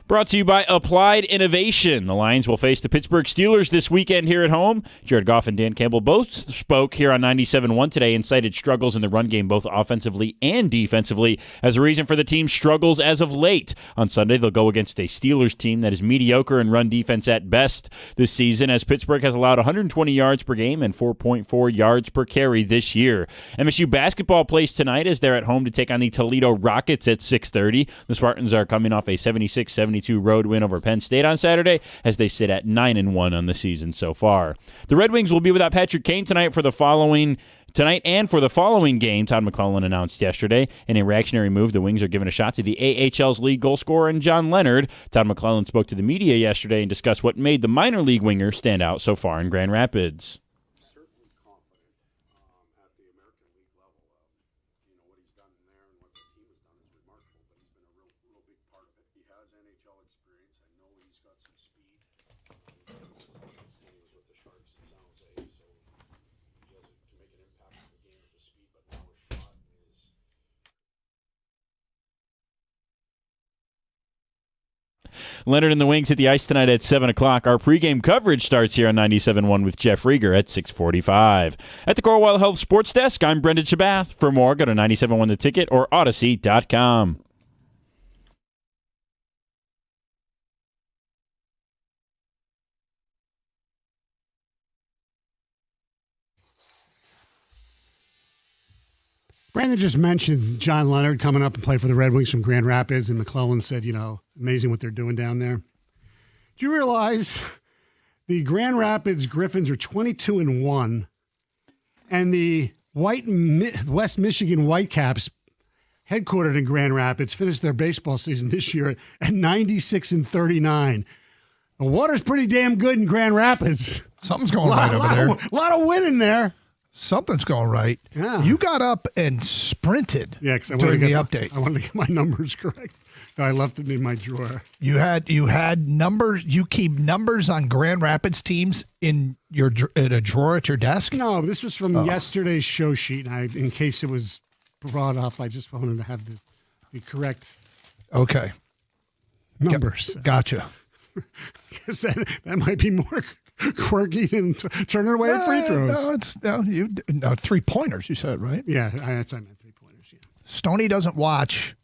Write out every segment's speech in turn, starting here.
Brought to you by Applied Innovation. The Lions will face the Pittsburgh Steelers this weekend here at home. Jared Goff and Dan Campbell both spoke here on 97.1 today and cited struggles in the run game both offensively and defensively as a reason for the team's struggles as of late. On Sunday, they'll go against a Steelers team that is mediocre in run defense at best this season, as Pittsburgh has allowed 120 yards per game and 4.4 yards per carry this year. MSU basketball plays tonight as they're at home to take on the Toledo Rockets at 6:30. The Spartans are coming off a 76-72 road win over Penn State on Saturday as they sit at 9-1 on the season so far. The Red Wings will be without Patrick Kane tonight and for the following game, Todd McClellan announced yesterday. In a reactionary move, the Wings are giving a shot to the AHL's lead goal scorer in John Leonard. Todd McClellan spoke to the media yesterday and discussed what made the minor league winger stand out so far in Grand Rapids. Leonard and the Wings hit the ice tonight at 7 o'clock. Our pregame coverage starts here on 97.1 with Jeff Rieger at 6:45. At the Corewell Health Sports Desk, I'm Brendan Shabath. For more, go to 97.1 The Ticket or Odyssey.com. Brandon just mentioned John Leonard coming up and play for the Red Wings from Grand Rapids, and McClellan said, amazing what they're doing down there. Do you realize the Grand Rapids Griffins are 22-1, and the West Michigan Whitecaps, headquartered in Grand Rapids, finished their baseball season this year at 96-39. The water's pretty damn good in Grand Rapids. Something's going right over there. A lot of winning there. Something's going right. Yeah. You got up and sprinted during the update. I wanted to get my numbers correct. I left them in my drawer. You had numbers. You keep numbers on Grand Rapids teams in a drawer at your desk? No, this was from yesterday's show sheet. And in case it was brought up, I just wanted to have the correct numbers. Gotcha. Because that might be more quirky than turning away at free throws. No, 3-pointers, you said, right? Yeah, that's what I meant, 3-pointers, yeah. Stoney doesn't watch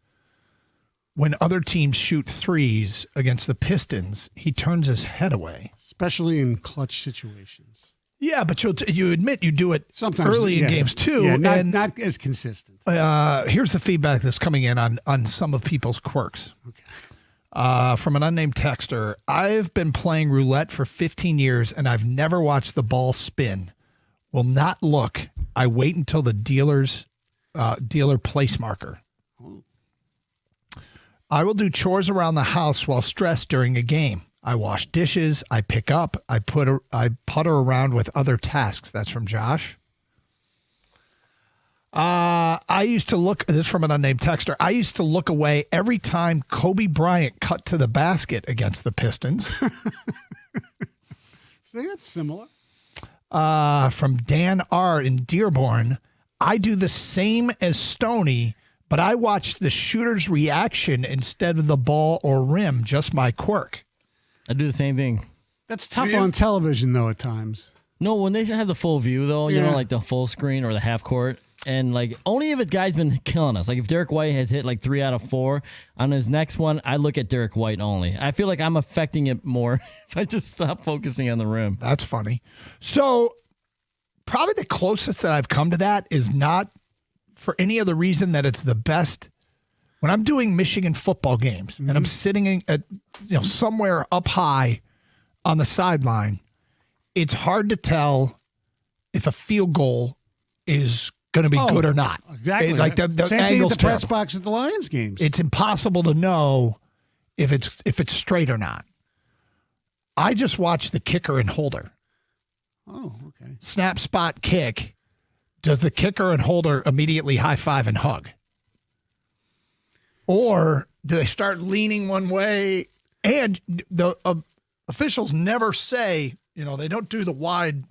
when other teams shoot threes against the Pistons. He turns his head away. Especially in clutch situations. Yeah, but you admit you do it sometimes early in games too. Yeah, not as consistent. Here's the feedback that's coming in on some of people's quirks. Okay. From an unnamed texter, I've been playing roulette for 15 years and I've never watched the ball spin. Will not look. I wait until the dealer place marker. I will do chores around the house while stressed during a game. I wash dishes. I pick up. I putter around with other tasks. That's from Josh. I used to look, this is from an unnamed texter, I used to look away every time Kobe Bryant cut to the basket against the Pistons. See, that's similar. From Dan R. in Dearborn, I do the same as Stoney, but I watch the shooter's reaction instead of the ball or rim, just my quirk. I do the same thing. That's tough on television, though, at times. No, when they have the full view, though, like the full screen or the half court. And, only if a guy's been killing us. Like, if Derek White has hit, 3 out of 4, on his next one, I look at Derek White only. I feel like I'm affecting it more if I just stop focusing on the rim. That's funny. So, probably the closest that I've come to that is not for any other reason that it's the best. When I'm doing Michigan football games and I'm sitting at somewhere up high on the sideline, it's hard to tell if a field goal is going to be good or not. Exactly. The same thing at the press terrible. box at the Lions games. It's impossible to know if it's straight or not. I just watch the kicker and holder. Oh, okay. Snap, spot, kick. Does the kicker and holder immediately high five and hug? Or do they start leaning one way? And the officials never say, they don't do the wide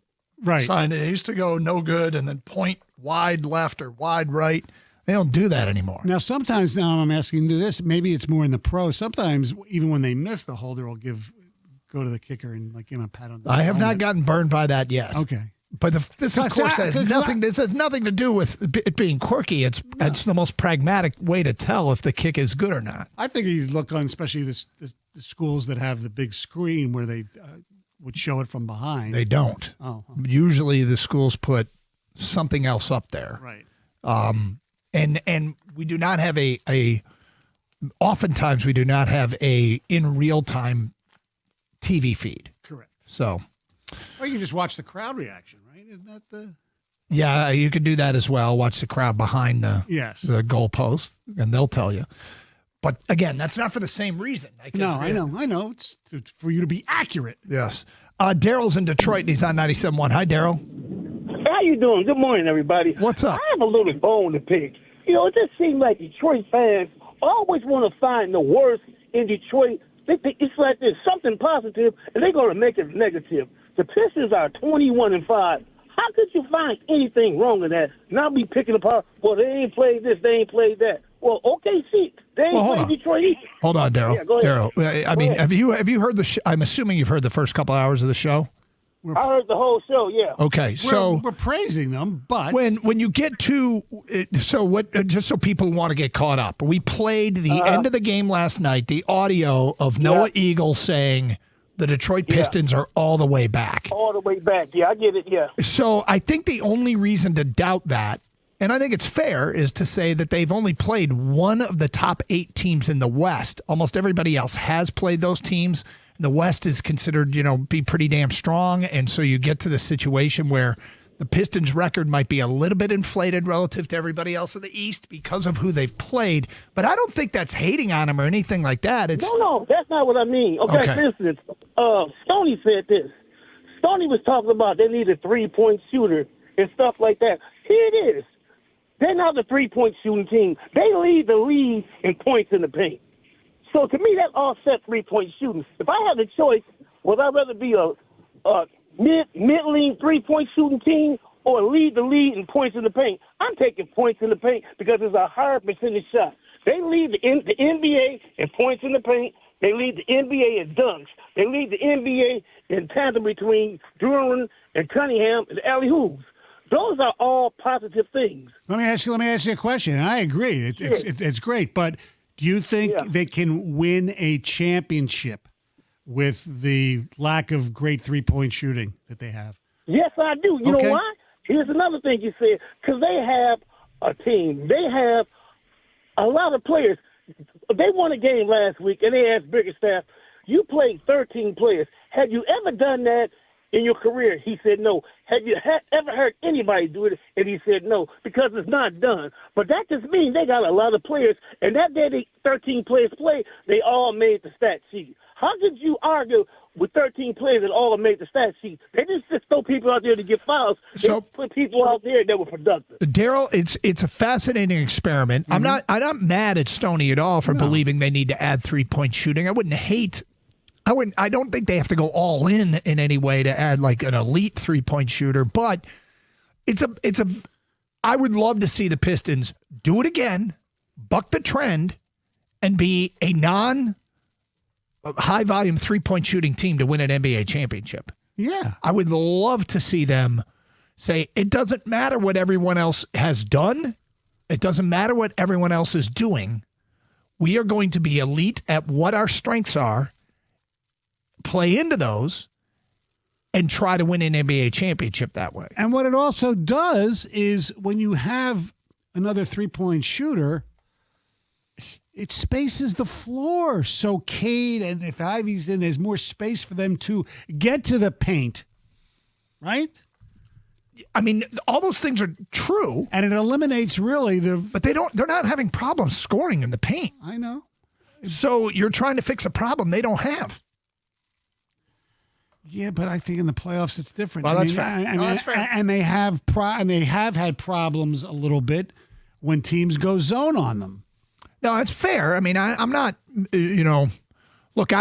sign. They used to go no good and then point wide left or wide right. They don't do that anymore. Now, sometimes I'm asking you this. Maybe it's more in the pro. Sometimes even when they miss, the holder will go to the kicker and like give him a pat on the I have not helmet. gotten burned by that yet. Okay. But this, of course, has nothing. This has nothing to do with it being quirky. It's the most pragmatic way to tell if the kick is good or not. I think you look on, especially the schools that have the big screen where they would show it from behind. They don't. Oh. Usually, the schools put something else up there. Right. And we do not have oftentimes we do not have a in real time TV feed. Correct. So. Or you can just watch the crowd reaction, right? Isn't that the? Yeah, you could do that as well. Watch the crowd behind the goalpost, and they'll tell you. But again, that's not for the same reason. I know. It's for you to be accurate. Yes. Daryl's in Detroit, and he's on 97.1. Hi, Daryl. How you doing? Good morning, everybody. What's up? I have a little bone to pick. It just seems like Detroit fans always want to find the worst in Detroit. They think it's like there's something positive, and they're going to make it negative. The Pistons are 21-5. How could you find anything wrong with that? Not be picking apart, well, they ain't played this, they ain't played that. Well, OKC, they ain't played Detroit either. Hold on, Daryl. Yeah, go ahead. Daryl, have you heard the I'm assuming you've heard the first couple hours of the show? I heard the whole show, yeah. Okay, so we're praising them, but when you get to just so people want to get caught up, we played the end of the game last night, the audio of Noah Eagle saying the Detroit Pistons are all the way back. All the way back, yeah, I get it, yeah. So I think the only reason to doubt that, and I think it's fair, is to say that they've only played one of the top 8 teams in the West. Almost everybody else has played those teams. The West is considered, be pretty damn strong, and so you get to the situation where the Pistons' record might be a little bit inflated relative to everybody else in the East because of who they've played. But I don't think that's hating on them or anything like that. No, that's not what I mean. Okay. For instance, Stoney said this. Stoney was talking about they need a three-point shooter and stuff like that. Here it is. They're not the three-point shooting team. They lead the league in points in the paint. So to me, that offset three-point shooting. If I had the choice, would I rather be a mid-lean three-point shooting team or lead the league in points in the paint? I'm taking points in the paint because it's a higher percentage shot. They lead the NBA in points in the paint. They lead the NBA in dunks. They lead the NBA in tandem between Duran and Cunningham and alley-hoops. Those are all positive things. Let me ask you a question. I agree. It's great, but do you think they can win a championship with the lack of great three-point shooting that they have? Yes, I do. You know why? Here's another thing you said. Because they have a team. They have a lot of players. They won a game last week, and they asked Bickerstaff, you played 13 players. Have you ever done that in your career? He said no. Have you ever heard anybody do it? And he said no, because it's not done. But that just means they got a lot of players, and that day the 13 players played, they all made the stat sheet. How could you argue with 13 players that all made the stat sheet? They just throw people out there to get fouls. They put people out there that were productive. Daryl, it's a fascinating experiment. I'm not mad at Stoney at all for believing they need to add 3-point shooting. I don't think they have to go all in any way to add like an elite 3-point shooter, but I would love to see the Pistons do it again, buck the trend, and be a high volume 3-point shooting team to win an NBA championship. Yeah. I would love to see them say, it doesn't matter what everyone else has done. It doesn't matter what everyone else is doing. We are going to be elite at what our strengths are, play into those, and try to win an NBA championship that way. And what it also does is when you have another 3-point shooter, it spaces the floor. So Cade, and if Ivy's in, there's more space for them to get to the paint, right? I mean, all those things are true. And it eliminates really But they're not having problems scoring in the paint. I know. So you're trying to fix a problem they don't have. Yeah, but I think in the playoffs it's different. Well, that's fair. And they have had problems a little bit when teams go zone on them. No, that's fair. I mean, I'm not, look,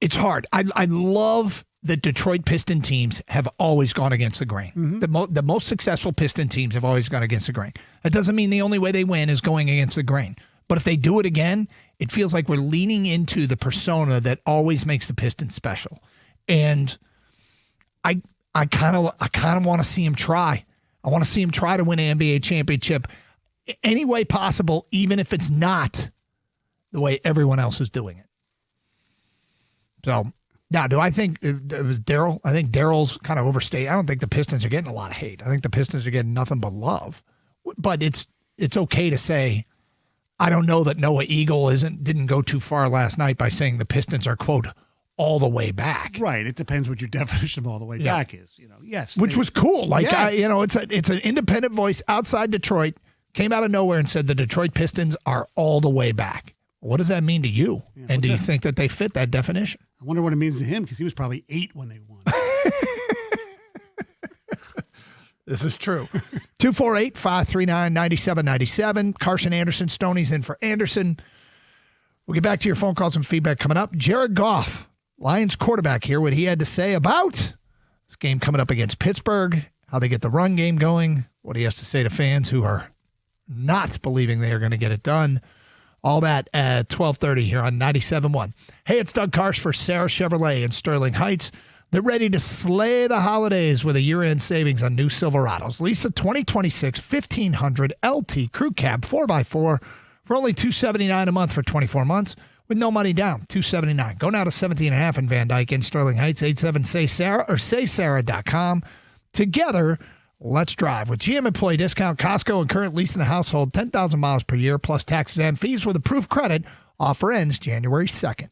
it's hard. I love the Detroit Piston teams have always gone against the grain. The most successful Piston teams have always gone against the grain. That doesn't mean the only way they win is going against the grain. But if they do it again, it feels like we're leaning into the persona that always makes the Pistons special. And I kind of want to see him try. I want to see him try to win an NBA championship any way possible, even if it's not the way everyone else is doing it. So, now, do I think it was Daryl? I think Daryl's kind of overstated. I don't think the Pistons are getting a lot of hate. I think the Pistons are getting nothing but love. But it's okay to say, I don't know that Noah Eagle didn't go too far last night by saying the Pistons are, quote, all the way back. Right. It depends what your definition of all the way back is. Yes. Which was cool. Like, yes. It's an independent voice outside Detroit, came out of nowhere and said the Detroit Pistons are all the way back. What does that mean to you? Yeah, and do you think that they fit that definition? I wonder what it means to him, because he was probably 8 when they won. This is true. 248-539-9797. Carson Anderson, Stoney's in for Anderson. We'll get back to your phone calls and feedback coming up. Jared Goff, Lions quarterback, here, what he had to say about this game coming up against Pittsburgh, how they get the run game going, what he has to say to fans who are not believing they are going to get it done. All that at 12:30 here on 97.1. Hey, it's Doug Karsh for Sarah Chevrolet in Sterling Heights. They're ready to slay the holidays with a year-end savings on new Silverados. Lease a 2026 1500 LT Crew Cab 4x4 for only $279 a month for 24 months with no money down. $279. Go now to 17.5 in Van Dyke in Sterling Heights. 87-SAY-SARAH or saysarah.com. Together, let's drive. With GM employee discount, Costco, and current lease in the household, 10,000 miles per year plus taxes and fees with approved credit. Offer ends January 2nd.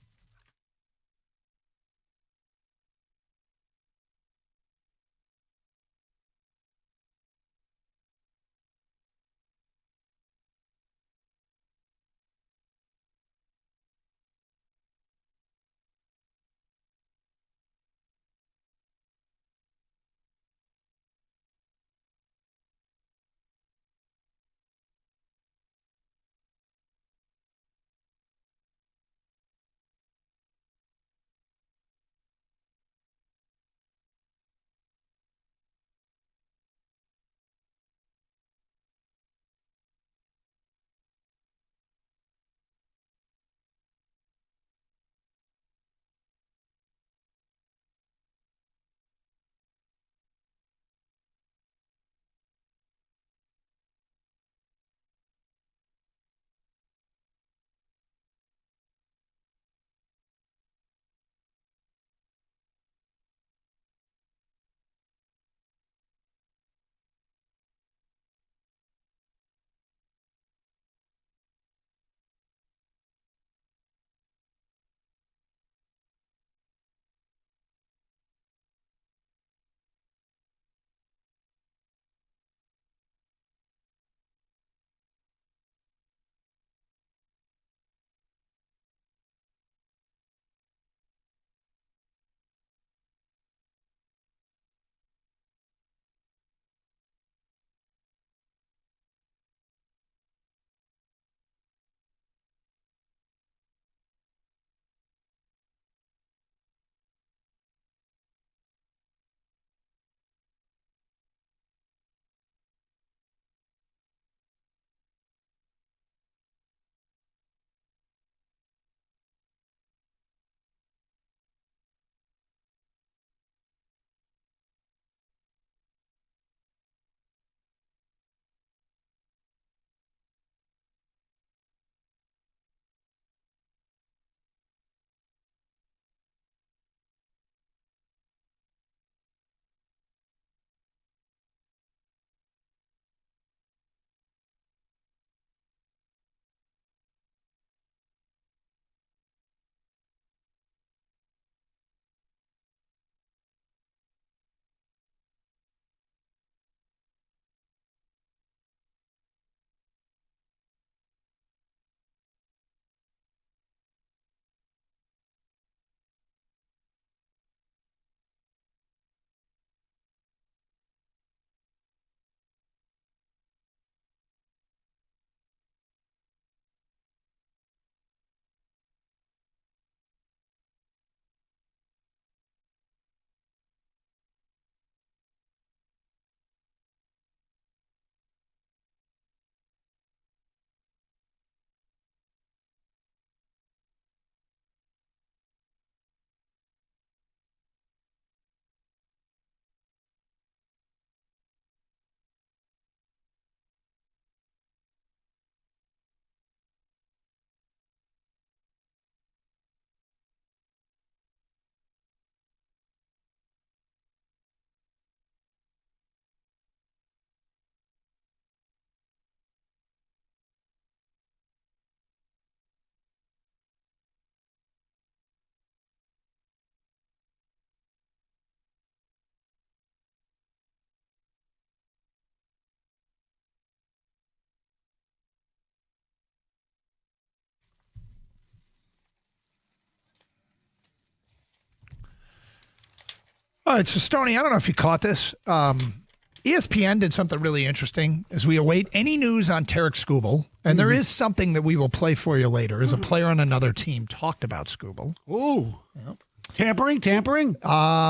All right, so Stoney, I don't know if you caught this. ESPN did something really interesting as we await any news on Tarik Skubal. And there is something that we will play for you later as a player on another team talked about Skubal. Ooh. Yep. Tampering?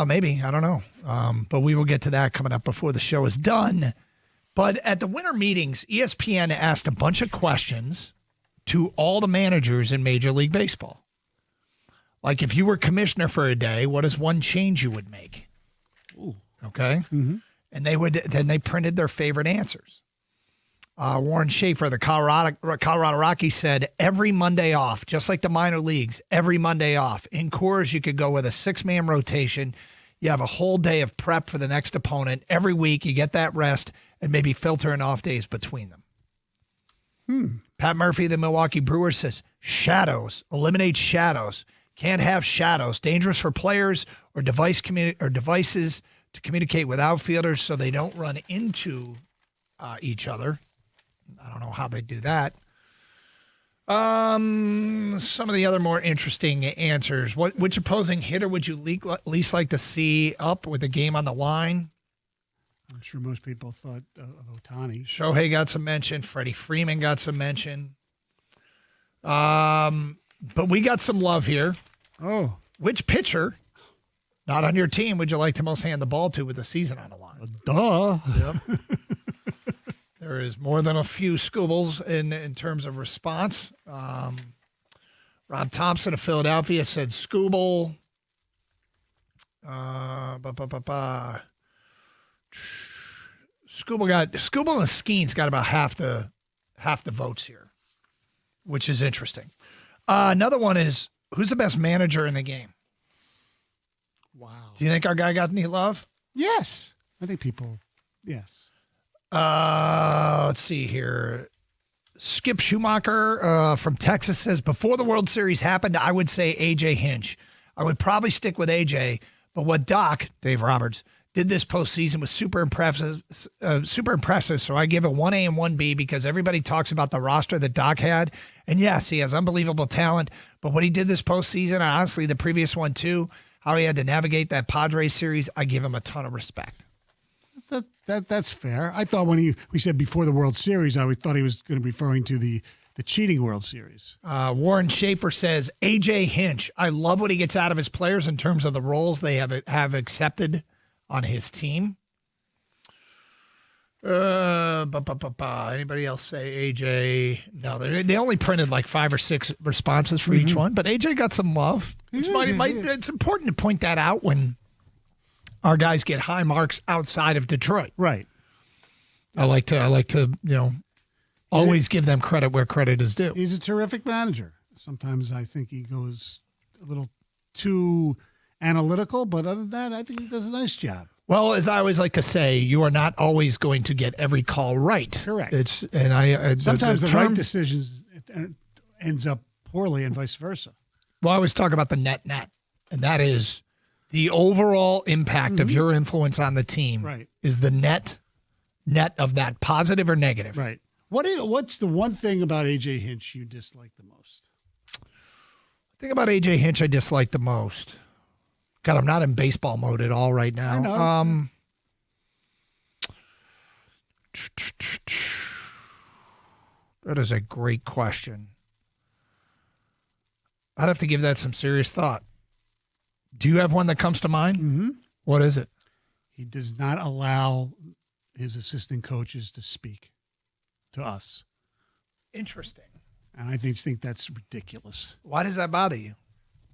Maybe. I don't know. But we will get to that coming up before the show is done. But at the winter meetings, ESPN asked a bunch of questions to all the managers in Major League Baseball. Like if you were commissioner for a day, what is one change you would make? Ooh. Okay. Mm-hmm. And they printed their favorite answers. Warren Schaefer, the Colorado Rockies, said every Monday off, just like the minor leagues, every Monday off. In Coors, you could go with a 6-man rotation. You have a whole day of prep for the next opponent. Every week, you get that rest and maybe filter in off days between them. Pat Murphy, the Milwaukee Brewers, says shadows. Eliminate shadows. Can't have shadows. Dangerous for players or devices to communicate with outfielders so they don't run into each other. I don't know how they do that. Some of the other more interesting answers. Which opposing hitter would you least like to see up with the game on the line? I'm sure most people thought of Ohtani. Shohei got some mention. Freddie Freeman got some mention. But we got some love here. Oh. Which pitcher, not on your team, would you like to most hand the ball to with the season on the line? Duh. Yep. There is more than a few Skubals in terms of response. Rob Thompson of Philadelphia said Skubal. Skubal and Skeens got about half the votes here, which is interesting. Another one is, who's the best manager in the game? Wow. Do you think our guy got any love? Yes. I think people, yes. Let's see here. Skip Schumacher from Texas says, before the World Series happened, I would say A.J. Hinch. I would probably stick with A.J., but what Doc, Dave Roberts, did this postseason was super impressive. So I give it 1A and 1B because everybody talks about the roster that Doc had. And yes, he has unbelievable talent, but what he did this postseason, and honestly the previous one too, how he had to navigate that Padres series, I give him a ton of respect. That's fair. I thought when we said before the World Series, I thought he was going to be referring to the cheating World Series. Warren Schaefer says, A.J. Hinch. I love what he gets out of his players in terms of the roles they have accepted on his team. Anybody else say AJ? No, they only printed like 5 or 6 responses for each one, but AJ got some love. It's important to point that out when our guys get high marks outside of Detroit. Right. I like to always give them credit where credit is due. He's a terrific manager. Sometimes I think he goes a little too analytical, but other than that, I think he does a nice job. Well, as I always like to say, you are not always going to get every call right. Correct. Sometimes the right decisions ends up poorly and vice versa. Well, I always talk about the net, and that is the overall impact of your influence on the team. Right. Is the net of that positive or negative? Right. What's the one thing about A.J. Hinch you dislike the most? The thing about A.J. Hinch I dislike the most. God, I'm not in baseball mode at all right now. I know. That is a great question. I'd have to give that some serious thought. Do you have one that comes to mind? Mm-hmm. What is it? He does not allow his assistant coaches to speak to us. Interesting. And I think that's ridiculous. Why does that bother you?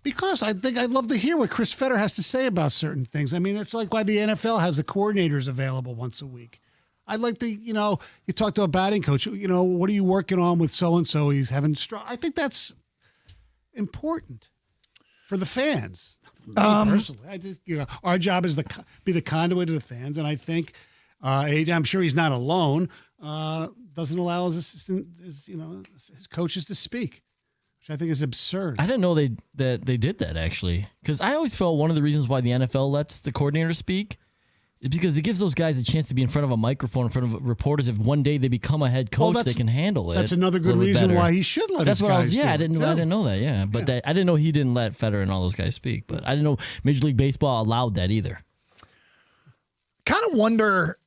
Because I think I'd love to hear what Chris Fetter has to say about certain things. I mean, it's like why the NFL has the coordinators available once a week. I'd like to, you talk to a batting coach, what are you working on with so-and-so? He's having strong. I think that's important for the fans. Me personally, I just, our job is to be the conduit of the fans. And I think, I'm sure he's not alone, doesn't allow his assistant, his coaches to speak. I think is absurd. I didn't know they did that, actually. Because I always felt one of the reasons why the NFL lets the coordinator speak is because it gives those guys a chance to be in front of a microphone, in front of reporters. If one day they become a head coach, they can handle it. That's another good reason why he should let his guys do it. I didn't know that, But I didn't know he didn't let Federer and all those guys speak. But I didn't know Major League Baseball allowed that either. of wonder,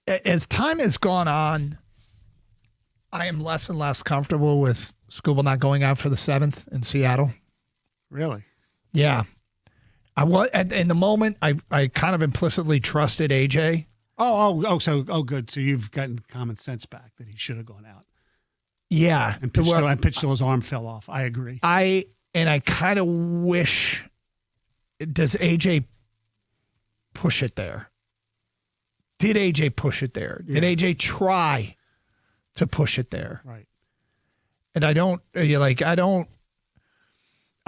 as time has gone on, I am less and less comfortable with Skubal not going out for the 7th in Seattle. Really? Yeah. I was in the moment. I kind of implicitly trusted AJ. Oh, good. So you've gotten common sense back that he should have gone out. Yeah, and pitched till his arm fell off. I agree. I kind of wish. Does AJ push it there? Did AJ push it there? Yeah. Did AJ try to push it there? Right. And I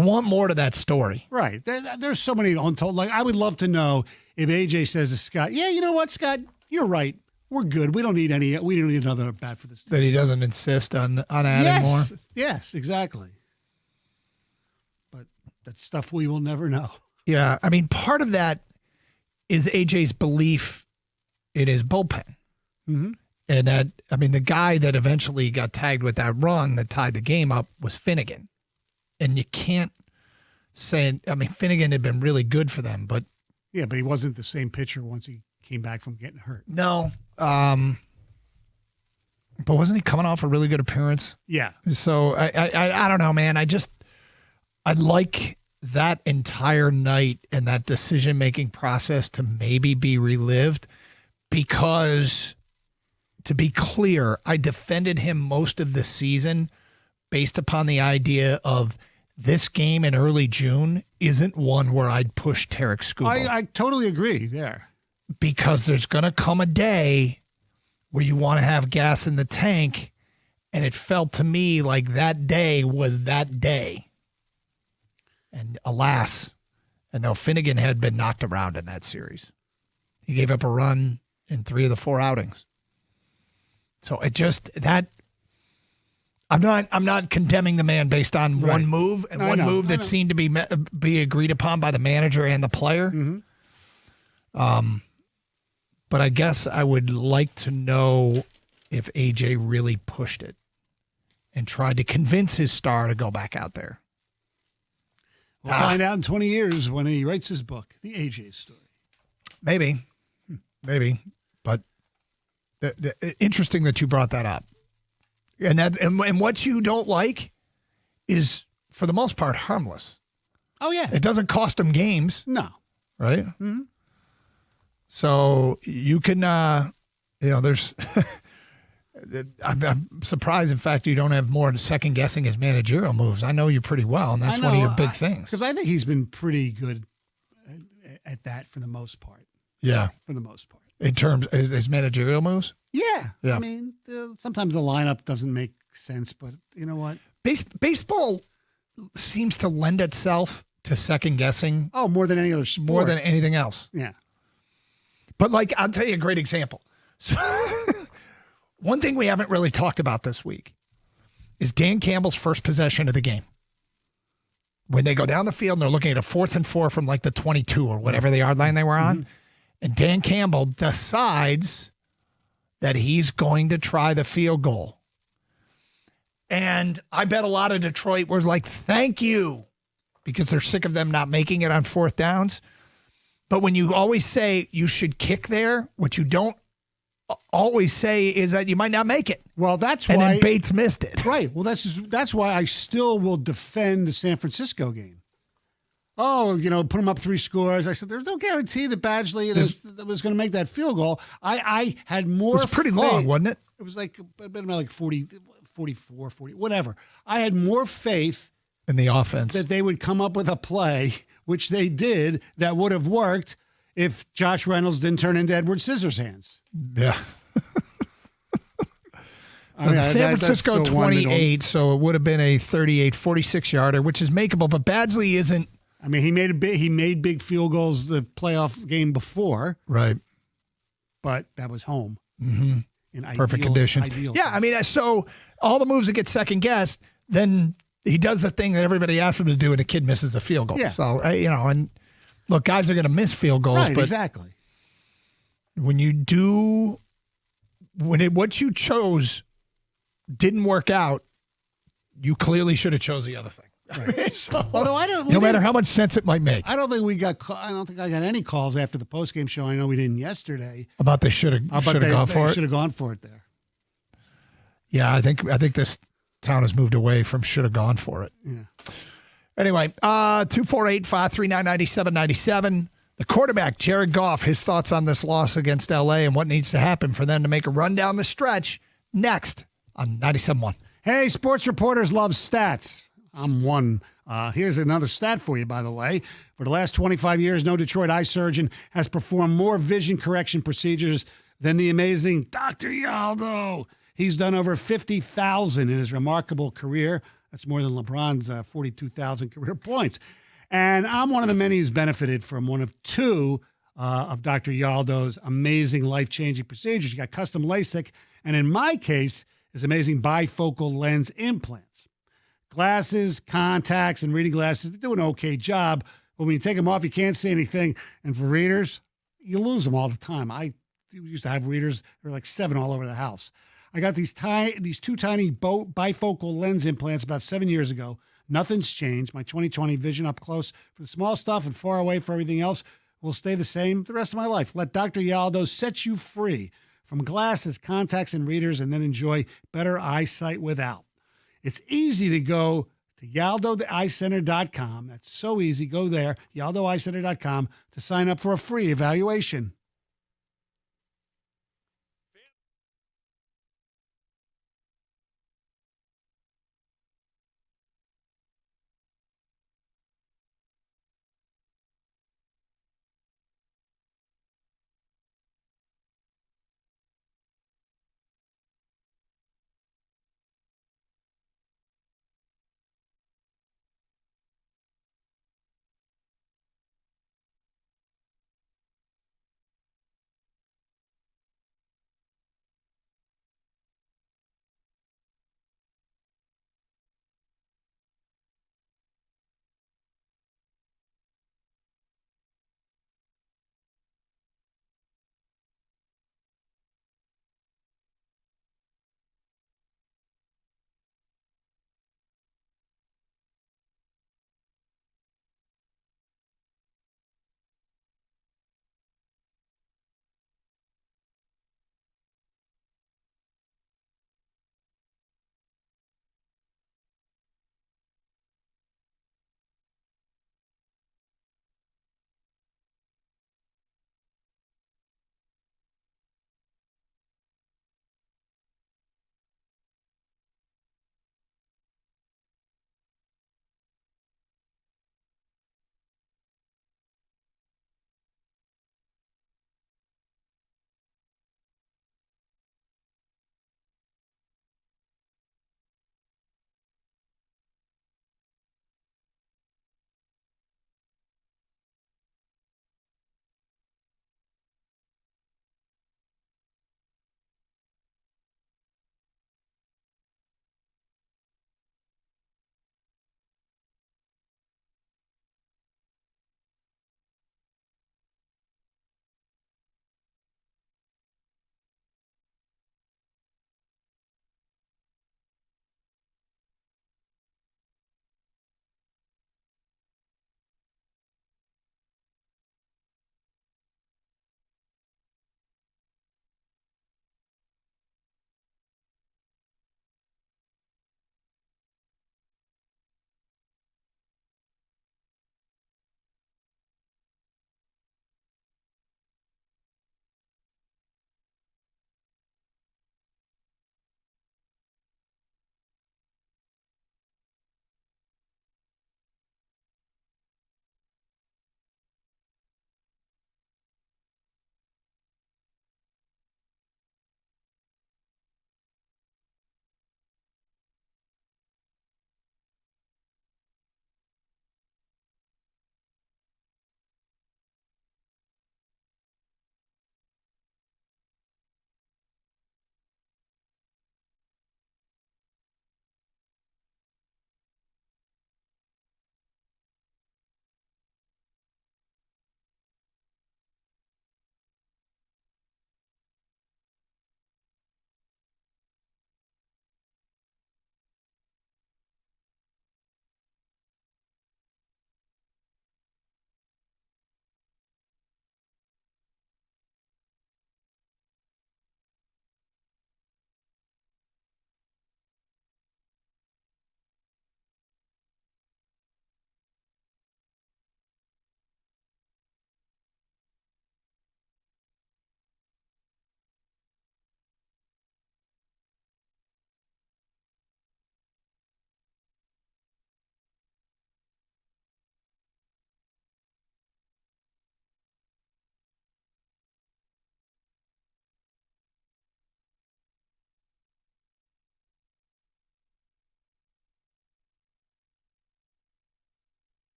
want more to that story. Right. There's so many untold. Like, I would love to know if AJ says to Scott, yeah, you know what, Scott, you're right. We're good. We don't need another bat for this team. That he doesn't insist on adding more. Yes, exactly. But that's stuff we will never know. Yeah. I mean, part of that is AJ's belief in his bullpen. Mm-hmm. And that, I mean, the guy that eventually got tagged with that run that tied the game up was Finnegan. And you can't say, I mean, Finnegan had been really good for them, but. Yeah, but he wasn't the same pitcher once he came back from getting hurt. No. But wasn't he coming off a really good appearance? Yeah. So I don't know, man. I'd like that entire night and that decision-making process to maybe be relived because, to be clear, I defended him most of the season based upon the idea of this game in early June isn't one where I'd push Tarik Skubal. I totally agree there. Because there's going to come a day where you want to have gas in the tank, and it felt to me like that day was that day. And alas, I know Finnegan had been knocked around in that series. He gave up a run in 3 of the 4 outings. So it just that I'm not condemning the man based on one move and one move that seemed to be agreed upon by the manager and the player. Mm-hmm. But I guess I would like to know if AJ really pushed it and tried to convince his star to go back out there. We'll find out in 20 years when he writes his book, The AJ Story. Maybe. But interesting that you brought that up. And what you don't like is, for the most part, harmless. Oh, yeah. It doesn't cost him games. No. Right? Mm-hmm. So you can, there's, I'm surprised, in fact, you don't have more second guessing his managerial moves. I know you pretty well, and that's one of your big things. Because I think he's been pretty good at that for the most part. Yeah. For the most part. In terms of his managerial moves? Yeah. Yeah. I mean, sometimes the lineup doesn't make sense, but you know what? Baseball seems to lend itself to second guessing. Oh, more than any other sport. More than anything else. Yeah. But, I'll tell you a great example. So, one thing we haven't really talked about this week is Dan Campbell's first possession of the game. When they go down the field and they're looking at a 4th and 4 from the 22 or whatever the yard line they were on, and Dan Campbell decides that he's going to try the field goal. And I bet a lot of Detroit were like, thank you, because they're sick of them not making it on 4th downs. But when you always say you should kick there, what you don't always say is that you might not make it. Well, that's why. And then Bates missed it. Right. Well, that's why I still will defend the San Francisco game. Oh, put them up 3 scores. I said, there's no guarantee that Badgley was going to make that field goal. I had more. It was pretty long, wasn't it? It was like 40, 44, 40, whatever. I had more faith in the offense that they would come up with a play, which they did, that would have worked if Josh Reynolds didn't turn into Edward Scissorhands. Yeah. San Francisco 28, so it would have been a 38, 46-yarder, which is makeable, but Badgley isn't. I mean, he made big field goals the playoff game before. Right. But that was home. Mm-hmm. In perfect conditions. Yeah, I mean, so all the moves that get second guessed, then he does the thing that everybody asks him to do, and the kid misses the field goal. Yeah. So, and look, guys are going to miss field goals. Right, but exactly. When what you chose didn't work out, you clearly should have chose the other thing. So, Although I don't, no matter how much sense it might make. I don't think we got. I don't think I got any calls after the postgame show. I know we didn't yesterday. About they should have gone for it. Should have gone for it there. Yeah, I think this town has moved away from should have gone for it. Yeah. Anyway, 248-539-9797. The quarterback, Jared Goff, his thoughts on this loss against L.A. and what needs to happen for them to make a run down the stretch next on 97.1. Hey, sports reporters love stats. I'm one. Here's another stat for you, by the way. For the last 25 years, no Detroit eye surgeon has performed more vision correction procedures than the amazing Dr. Yaldo. He's done over 50,000 in his remarkable career. That's more than LeBron's 42,000 career points. And I'm one of the many who's benefited from one of two of Dr. Yaldo's amazing life-changing procedures. You got custom LASIK, and in my case, his amazing bifocal lens implants. Glasses, contacts, and reading glasses, they do an okay job, but when you take them off, you can't see anything. And for readers, you lose them all the time. I used to have readers, there were like 7 all over the house. I got these two tiny bifocal lens implants about 7 years ago. Nothing's changed. My 20/20 vision up close for the small stuff and far away for everything else will stay the same the rest of my life. Let Dr. Yaldo set you free from glasses, contacts, and readers, and then enjoy better eyesight without. It's easy to go to YaldoEyeCenter.com. That's so easy. Go there, YaldoEyeCenter.com, to sign up for a free evaluation.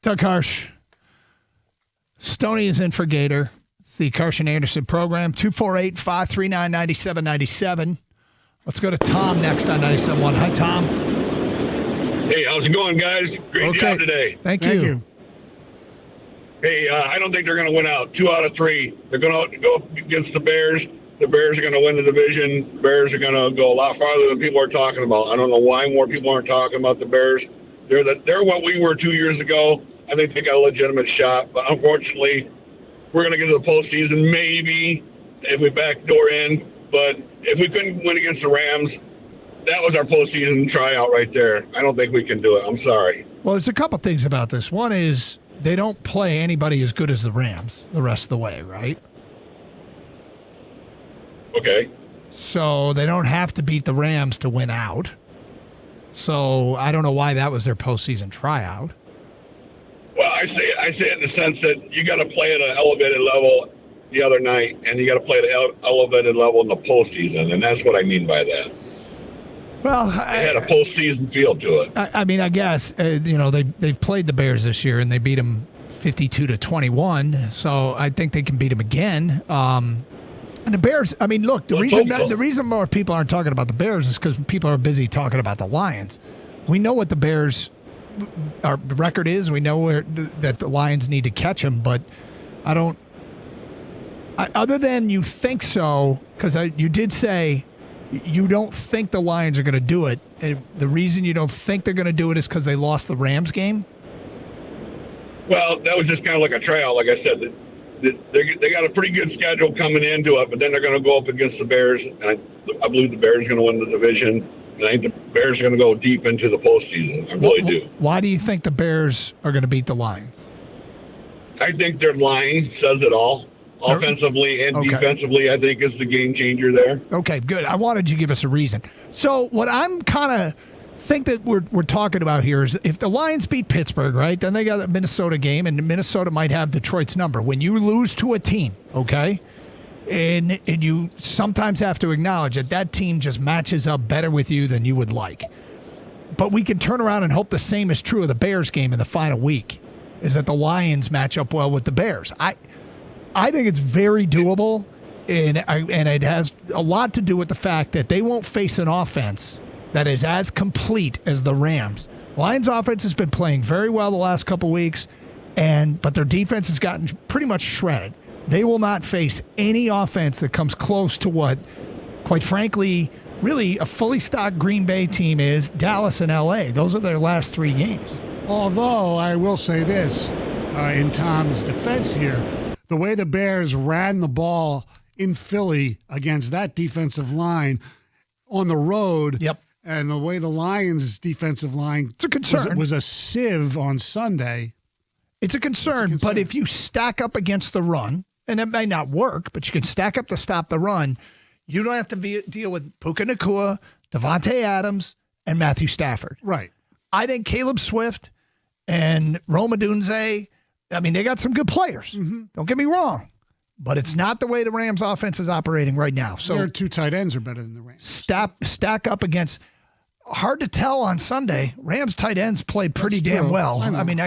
Doug Harsh. Stoney is in for Gator. It's the Karsh and Anderson program. 248-539-9797. Let's go to Tom next on 97.1. Hi, Tom. Hey, how's it going, guys? Great job today. Thank you. Hey, I don't think they're going to win out. 2 out of 3. They're going to go against the Bears. The Bears are going to win the division. The Bears are going to go a lot farther than people are talking about. I don't know why more people aren't talking about the Bears. They're what we were 2 years ago. I think they got a legitimate shot, but unfortunately, we're going to get to the postseason maybe if we backdoor in. But if we couldn't win against the Rams, that was our postseason tryout right there. I don't think we can do it. I'm sorry. Well, there's a couple things about this. One is they don't play anybody as good as the Rams the rest of the way, right? Okay. So they don't have to beat the Rams to win out. So I don't know why that was their postseason tryout. Well, I say it in the sense that you got to play at an elevated level the other night, and you got to play at an elevated level in the postseason, and that's what I mean by that. Well, It had a postseason feel to it. I mean, I guess they've played the Bears this year, and they beat them 52-21. So I think they can beat them again. And the Bears. I mean, look, the reason more people aren't talking about the Bears is because people are busy talking about the Lions. We know what the Bears. Our record is. We know that the Lions need to catch them, but I don't. Other than you think so, because you did say you don't think the Lions are going to do it. And the reason you don't think they're going to do it is because they lost the Rams game. Well, that was just kind of like a tryout. Like I said, they got a pretty good schedule coming into it, but then they're going to go up against the Bears, and I believe the Bears are going to win the division. And I think the Bears are going to go deep into the postseason. I really do. Why do you think the Bears are going to beat the Lions? I think their line says it all. Offensively and defensively, I think is the game changer there. Okay, good. I wanted you to give us a reason. So what I'm kind of think that we're talking about here is if the Lions beat Pittsburgh, right, then they got a Minnesota game, and Minnesota might have Detroit's number. When you lose to a team, okay, and you sometimes have to acknowledge that team just matches up better with you than you would like. But we can turn around and hope the same is true of the Bears game in the final week, is that the Lions match up well with the Bears. I think it's very doable, and it has a lot to do with the fact that they won't face an offense that is as complete as the Rams. Lions offense has been playing very well the last couple weeks, but their defense has gotten pretty much shredded. They will not face any offense that comes close to what, quite frankly, really a fully stocked Green Bay team is, Dallas and L.A. Those are their last 3 games. Although I will say this, in Tom's defense here, the way the Bears ran the ball in Philly against that defensive line on the road, and the way the Lions' defensive line it's a concern. Was a sieve on Sunday. It's a concern, but if you stack up against the run, and it may not work, but you can stack up to stop the run, you don't have to deal with Puka Nacua, Devontae Adams, and Matthew Stafford. Right. I think Caleb Swift and Rome Odunze, I mean, they got some good players. Mm-hmm. Don't get me wrong. But it's not the way the Rams offense is operating right now. So their 2 tight ends are better than the Rams. Stack up against, hard to tell on Sunday. Rams tight ends played pretty damn well. I mean,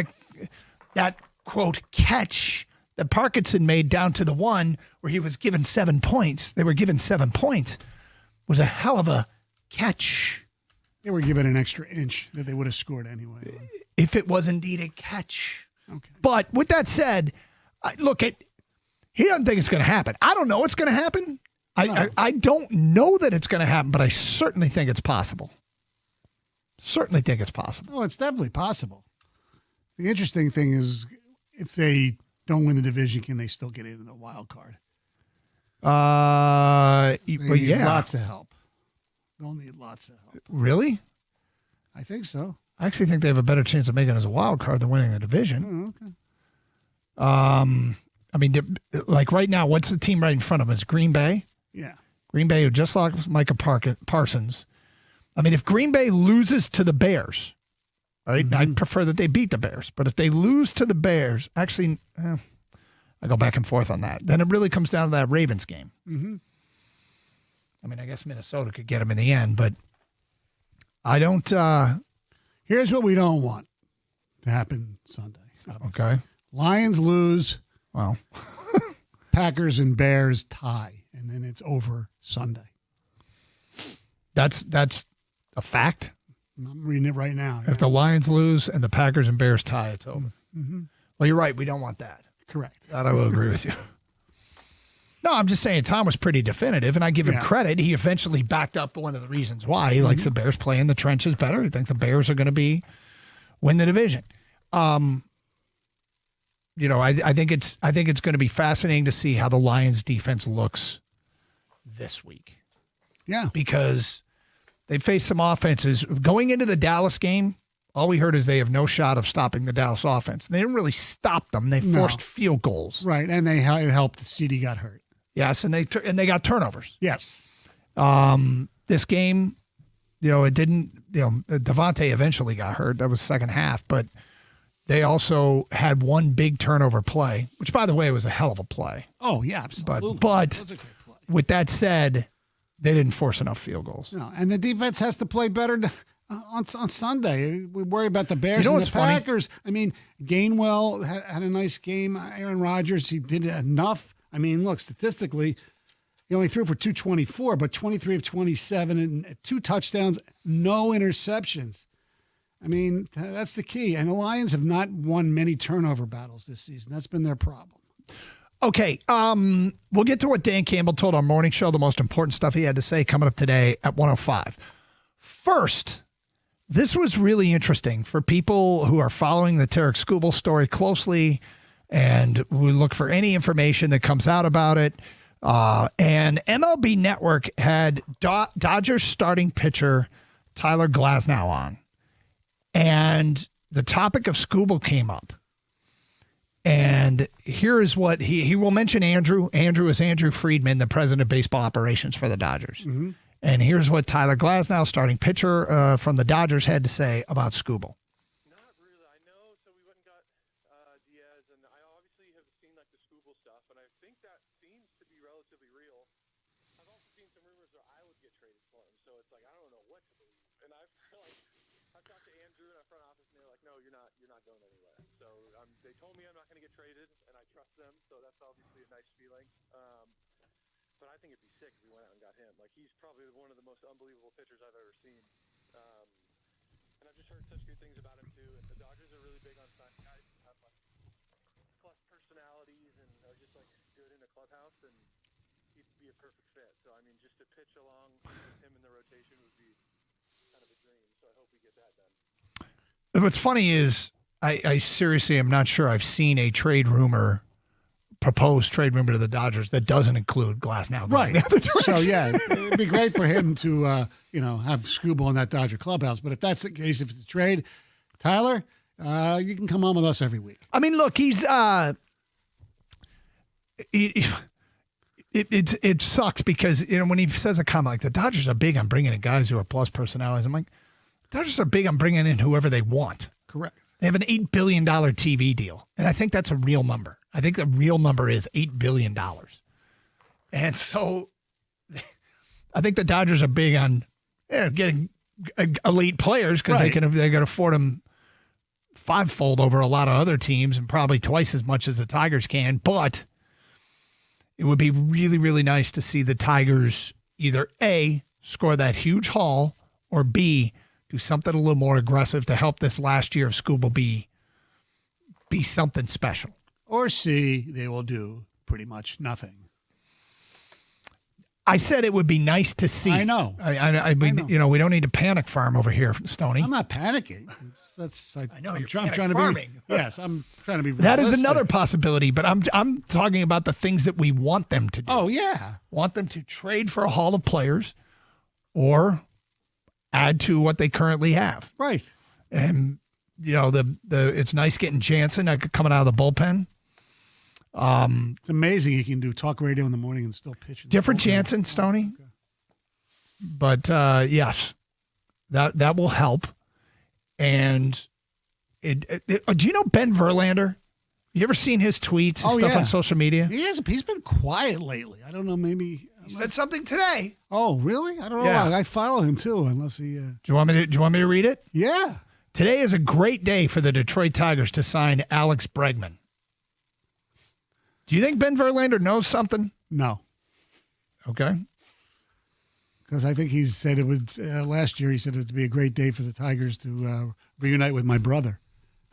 that quote catch that Parkinson made down to the one where he was given 7 points. They were given 7 points. Was a hell of a catch. They were given an extra inch that they would have scored anyway. If it was indeed a catch. Okay. But with that said, he doesn't think it's going to happen. I don't know it's going to happen. I don't know that it's going to happen, but I certainly think it's possible. Certainly think it's possible. Oh, it's definitely possible. The interesting thing is if they don't win the division, can they still get into the wild card? They need lots of help. They'll need lots of help. Really? I think so. I actually think they have a better chance of making it as a wild card than winning the division. Oh, okay. I mean, like right now, what's the team right in front of them? It's Green Bay. Yeah. Green Bay, who just lost Micah Parsons. I mean, if Green Bay loses to the Bears, right, I'd prefer that they beat the Bears. But if they lose to the Bears, actually, I go back and forth on that. Then it really comes down to that Ravens game. Mm-hmm. I mean, I guess Minnesota could get them in the end, but I don't. Here's what we don't want to happen Sunday. obviously. Okay. Lions lose. Well, Packers and Bears tie, and then it's over Sunday. that's a fact. I'm reading it right now. If the Lions lose and the Packers and Bears tie, it's over. Mm-hmm. Well, you're right. We don't want that. Correct. That I will agree with you. No, I'm just saying Tom was pretty definitive, and I give him credit. He eventually backed up one of the reasons why. He likes the Bears playing the trenches better. I think the Bears are going to win the division. I think it's going to be fascinating to see how the Lions defense looks this week. Yeah. Because they faced some offenses. Going into the Dallas game, all we heard is they have no shot of stopping the Dallas offense. They didn't really stop them. They forced field goals. Right, and they helped. CD got hurt. Yes, and they got turnovers. Yes. This game, it didn't. Devontae eventually got hurt. That was the second half, but they also had one big turnover play, which, by the way, was a hell of a play. Oh yeah, absolutely. But That was a great play. With that said, they didn't force enough field goals. No, and the defense has to play better on Sunday. We worry about the Bears You know and the what's funny? Packers. I mean, Gainwell had a nice game. Aaron Rodgers, he did enough. I mean, look, statistically, he only threw for 224, but 23 of 27 and 2 touchdowns, no interceptions. I mean, that's the key. And the Lions have not won many turnover battles this season. That's been their problem. Okay, we'll get to what Dan Campbell told our morning show, the most important stuff he had to say coming up today at 1:05. First, this was really interesting for people who are following the Tarik Skubal story closely and we look for any information that comes out about it. And MLB Network had Dodgers starting pitcher Tyler Glasnow on. And the topic of Skubal came up. And here is what he will mention Andrew. Andrew is Andrew Friedman, the president of baseball operations for the Dodgers. Mm-hmm. And here's what Tyler Glasnow, starting pitcher from the Dodgers, had to say about Skubal. Not really. I know. So we went and got Diaz, and I obviously have seen like the Skubal stuff, and I think that seems to be relatively real. I've also seen some rumors that I would get traded for him, so it's like I don't know what to believe. And I've talked to Andrew in our front office, and they're like, "No, you're not going anywhere." So they told me I'm not going to get traded, and I trust them. So that's obviously a nice feeling. But I think it'd be sick if we went out and got him. Like, he's probably one of the most unbelievable pitchers I've ever seen. And I've just heard such good things about him, too. And the Dodgers are really big on signing guys who have, like, plus personalities and are just, like, good in the clubhouse. And he'd be a perfect fit. So, I mean, just to pitch along with him in the rotation would be kind of a dream. So I hope we get that done. What's funny is I seriously am not sure I've seen a proposed trade rumor to the Dodgers that doesn't include Glasnow. Right. So, yeah, it'd be great for him to, have Skubal in that Dodger clubhouse. But if that's the case, if it's a trade, Tyler, you can come on with us every week. I mean, look, he's it sucks because, when he says a comment like the Dodgers are big on bringing in guys who are plus personalities, I'm like, the Dodgers are big on bringing in whoever they want. Correct. They have an $8 billion TV deal, and I think that's a real number. I think the real number is $8 billion. And so I think the Dodgers are big on getting elite players because they can afford them fivefold over a lot of other teams and probably twice as much as the Tigers can. But it would be really, really nice to see the Tigers either A, score that huge haul, or B, do something a little more aggressive to help this last year of Skubal be something special. Or C, they will do pretty much nothing. I said it would be nice to see. I know. I know. We don't need to panic farm over here, Stoney. I'm not panicking. I know, I'm you're trying to farming. be. Yes, I'm trying to be. That is realistic. another possibility, but I'm talking about the things that we want them to do. Oh yeah, want them to trade for a haul of players, or add to what they currently have. Right. And it's nice getting Jansen coming out of the bullpen. It's amazing he can do talk radio in the morning and still pitch. Different Jansen, Stoney. Okay. But yes, that will help. And do you know Ben Verlander? You ever seen his tweets and stuff on social media? He's been quiet lately. I don't know. Maybe he said something today. Oh, really? I don't know. Yeah. I follow him too. Unless he. Do you want me to read it? Yeah. Today is a great day for the Detroit Tigers to sign Alex Bregman. Do you think Ben Verlander knows something? No. Okay. Because I think he said it would, last year he said it would be a great day for the Tigers to reunite with my brother.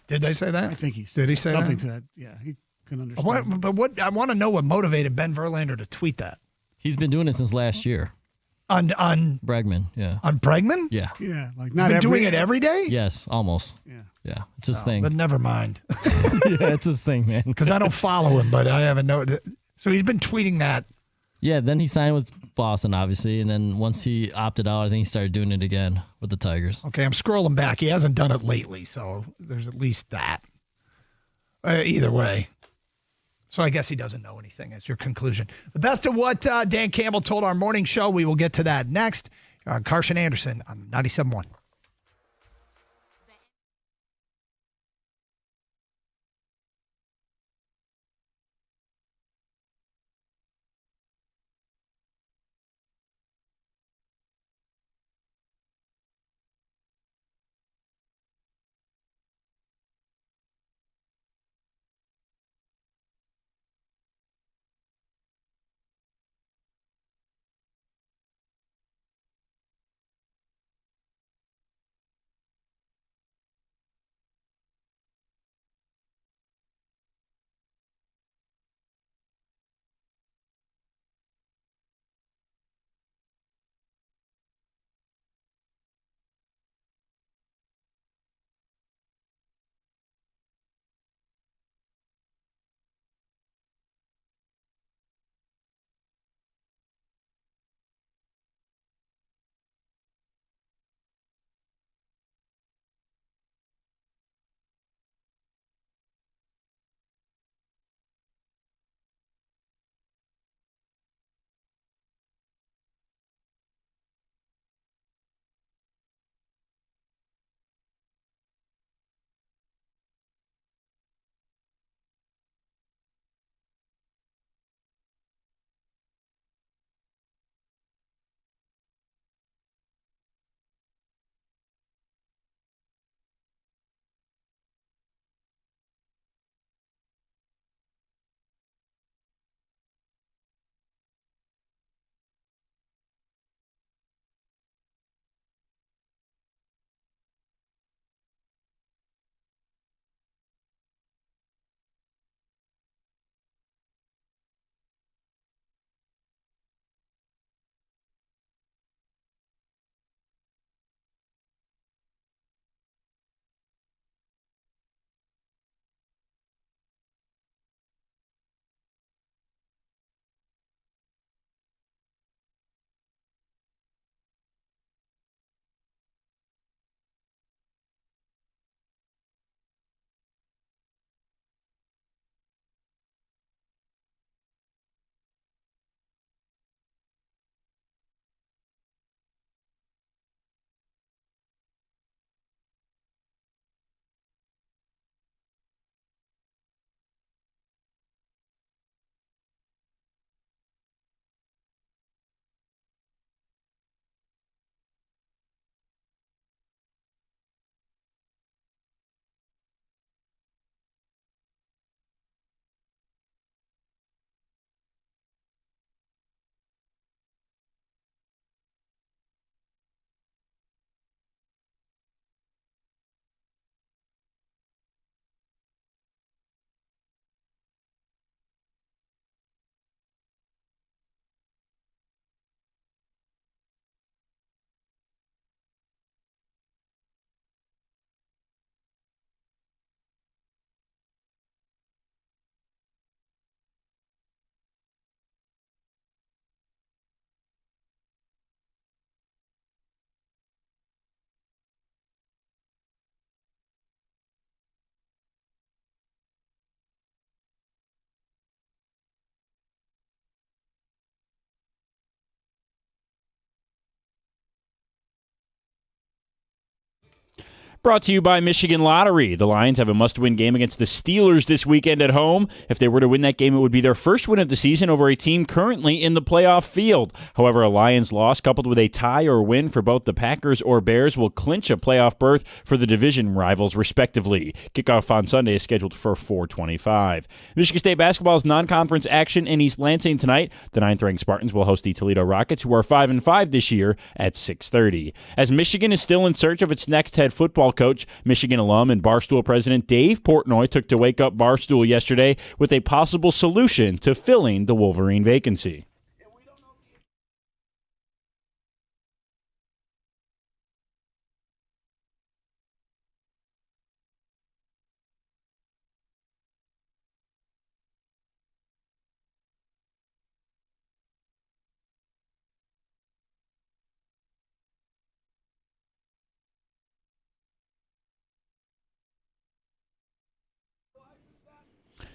Did they say that? I think he said Did he say something that? to that. Yeah, he can understand. What I want to know what motivated Ben Verlander to tweet that. He's been doing it since last year. On Bregman, yeah. On Bregman? Yeah. Yeah, like He's not been every, doing it every day? Yes, almost. Yeah. Yeah, it's his thing. But never mind. Yeah, it's his thing, man. Because I don't follow him, but I haven't known. So he's been tweeting that. Yeah, then he signed with Boston, obviously, and then once he opted out, I think he started doing it again with the Tigers. Okay, I'm scrolling back. He hasn't done it lately, so there's at least that. Either way. So I guess he doesn't know anything. That's your conclusion. The best of what Dan Campbell told our morning show. We will get to that next. Carson Anderson on 97.1. Brought to you by Michigan Lottery. The Lions have a must-win game against the Steelers this weekend at home. If they were to win that game, it would be their first win of the season over a team currently in the playoff field. However, a Lions loss coupled with a tie or win for both the Packers or Bears will clinch a playoff berth for the division rivals, respectively. Kickoff on Sunday is scheduled for 4:25. Michigan State basketball's non-conference action in East Lansing tonight. The 9th-ranked Spartans will host the Toledo Rockets, who are 5-5 this year, at 6:30. As Michigan is still in search of its next head football coach, Michigan alum and Barstool president Dave Portnoy took to Wake Up Barstool yesterday with a possible solution to filling the Wolverine vacancy.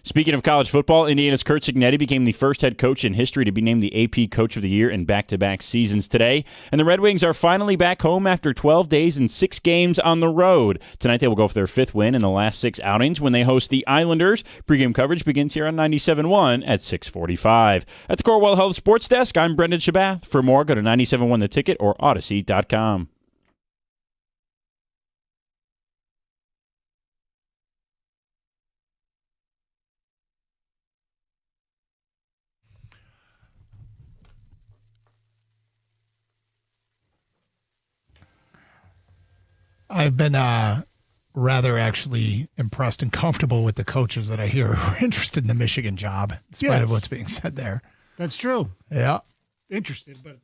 Speaking of college football, Indiana's Curt Cignetti became the first head coach in history to be named the AP Coach of the Year in back-to-back seasons today. And the Red Wings are finally back home after 12 days and 6 games on the road. Tonight they will go for their 5th win in the last 6 outings when they host the Islanders. Pre-game coverage begins here on 97.1 at 6:45. At the Corewell Health Sports Desk, I'm Brendan Shabath. For more, go to 97.1 The Ticket or Odyssey.com. I've been rather actually impressed and comfortable with the coaches that I hear who are interested in the Michigan job, in spite of what's being said there. That's true. Yeah. Interested, but